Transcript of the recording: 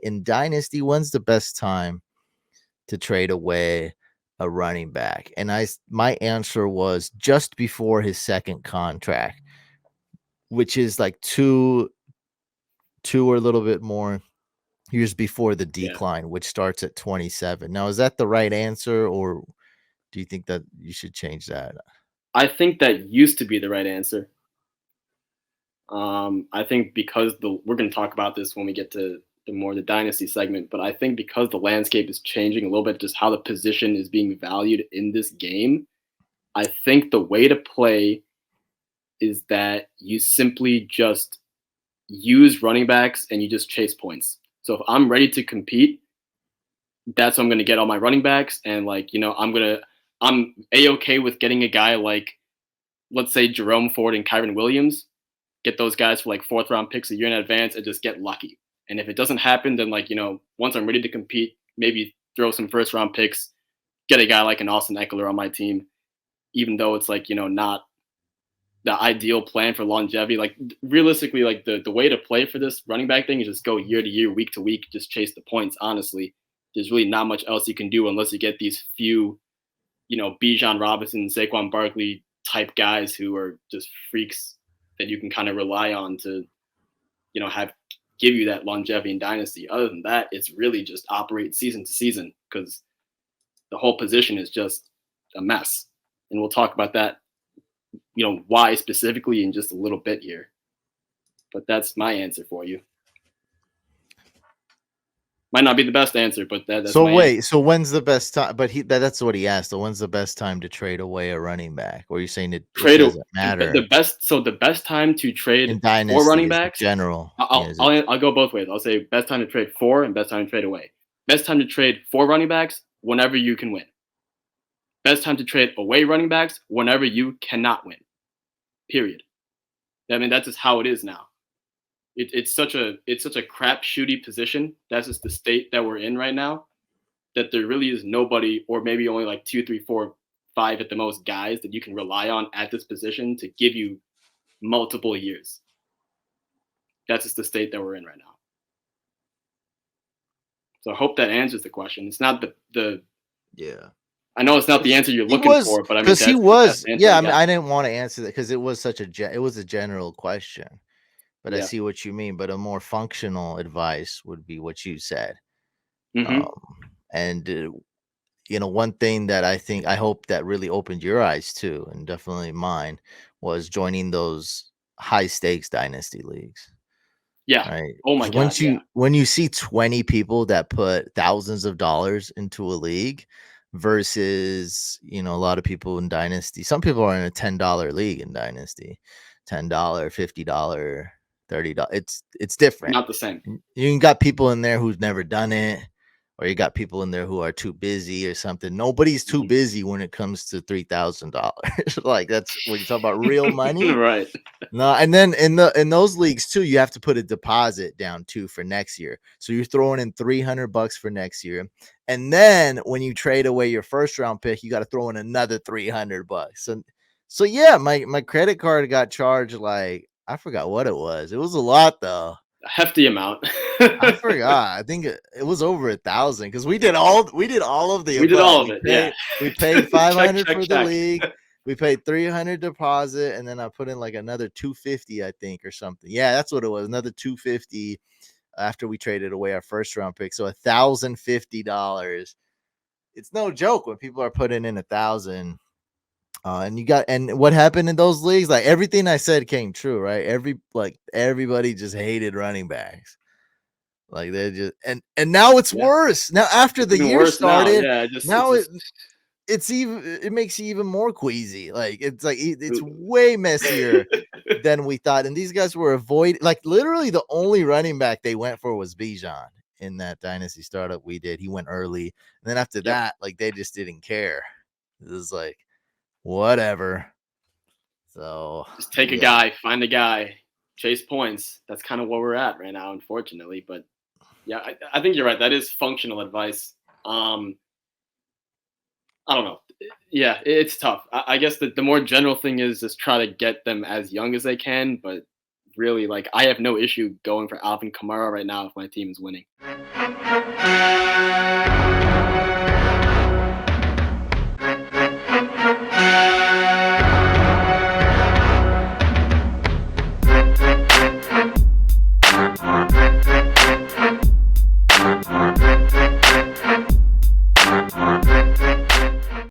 in Dynasty, when's the best time to trade away a running back? And my answer was just before his second contract, which is like two or a little bit more years before the decline, which starts at 27. Now, is that the right answer, or do you think that you should change that? I think that used to be the right answer. I think because we're going to talk about this when we get to the dynasty segment, but I think because the landscape is changing a little bit, just how the position is being valued in this game, I think the way to play is that you simply just use running backs and you just chase points. So if I'm ready to compete, that's when I'm going to get all my running backs, and I'm A-okay with getting a guy like, let's say, Jerome Ford and Kyron Williams, get those guys for like fourth round picks a year in advance and just get lucky. And if it doesn't happen, then once I'm ready to compete, maybe throw some first round picks, get a guy like an Austin Eckler on my team, even though it's not the ideal plan for longevity. Like realistically, like the way to play for this running back thing is just go year to year, week to week, just chase the points. Honestly, there's really not much else you can do unless you get these few, Bijan Robinson, Saquon Barkley type guys who are just freaks that you can kind of rely on to, give you that longevity in dynasty. Other than that, it's really just operate season to season because the whole position is just a mess. And we'll talk about that, why specifically in just a little bit here. But that's my answer for you. Might not be the best answer, but that's so my wait. answer. So when's the best time? But that's what he asked. So when's the best time to trade away a running back? Or are you saying it doesn't matter? The best time to trade in Dynasty for running backs. general. I'll go both ways. I'll say best time to trade for and best time to trade away. Best time to trade for running backs whenever you can win. Best time to trade away running backs whenever you cannot win. Period. I mean, that's just how it is now. It's such a crapshooty position. That's just the state that we're in right now. That there really is nobody, or maybe only like 2, 3, 4, 5 at the most guys that you can rely on at this position to give you multiple years. That's just the state that we're in right now. So I hope that answers the question. It's not the yeah. I know it's not the answer you're looking for, but I mean, he was. Yeah, I mean, I didn't want to answer that because it was it was a general question. But I see what you mean. But a more functional advice would be what you said. Mm-hmm. And one thing that I hope that really opened your eyes too, and definitely mine, was joining those high stakes dynasty leagues. Yeah. Right. Oh my God. When you see 20 people that put thousands of dollars into a league versus, a lot of people in Dynasty. Some people are in a $10 league in Dynasty. $10, $50, $30. It's different. Not the same. You got people in there who've never done it, or you got people in there who are too busy or something. Nobody's too busy when it comes to $3,000. Like that's when you talk about real money. Right. No, and then in those leagues too, you have to put a deposit down too for next year. So you're throwing in $300 for next year, and then when you trade away your first round pick, you got to throw in another $300. So yeah, my credit card got charged like I forgot what it was. It was a lot though. A hefty amount. I forgot. I think it was over 1,000 because we did all of the we above. did all of it. Yeah, we paid 500 check, for the league. We paid 300 deposit, and then I put in like another 250, I think, or something. Yeah, that's what it was. Another 250 after we traded away our first round pick. So $1,050. It's no joke when people are putting in 1,000. And what happened in those leagues? Like everything I said came true, right? Everybody just hated running backs. Like they just and now it's worse. Now after the year started, it makes you even more queasy. Like it's way messier than we thought. And these guys were avoiding, like literally the only running back they went for was Bijan in that dynasty startup we did. He went early, and then after that, like they just didn't care. It was like whatever. So just take a guy, find a guy, chase points. That's kind of where we're at right now, unfortunately. But yeah, I think you're right. That is functional advice. I don't know. Yeah, it's tough. I guess the more general thing is just try to get them as young as they can, but really like I have no issue going for Alvin Kamara right now if my team is winning.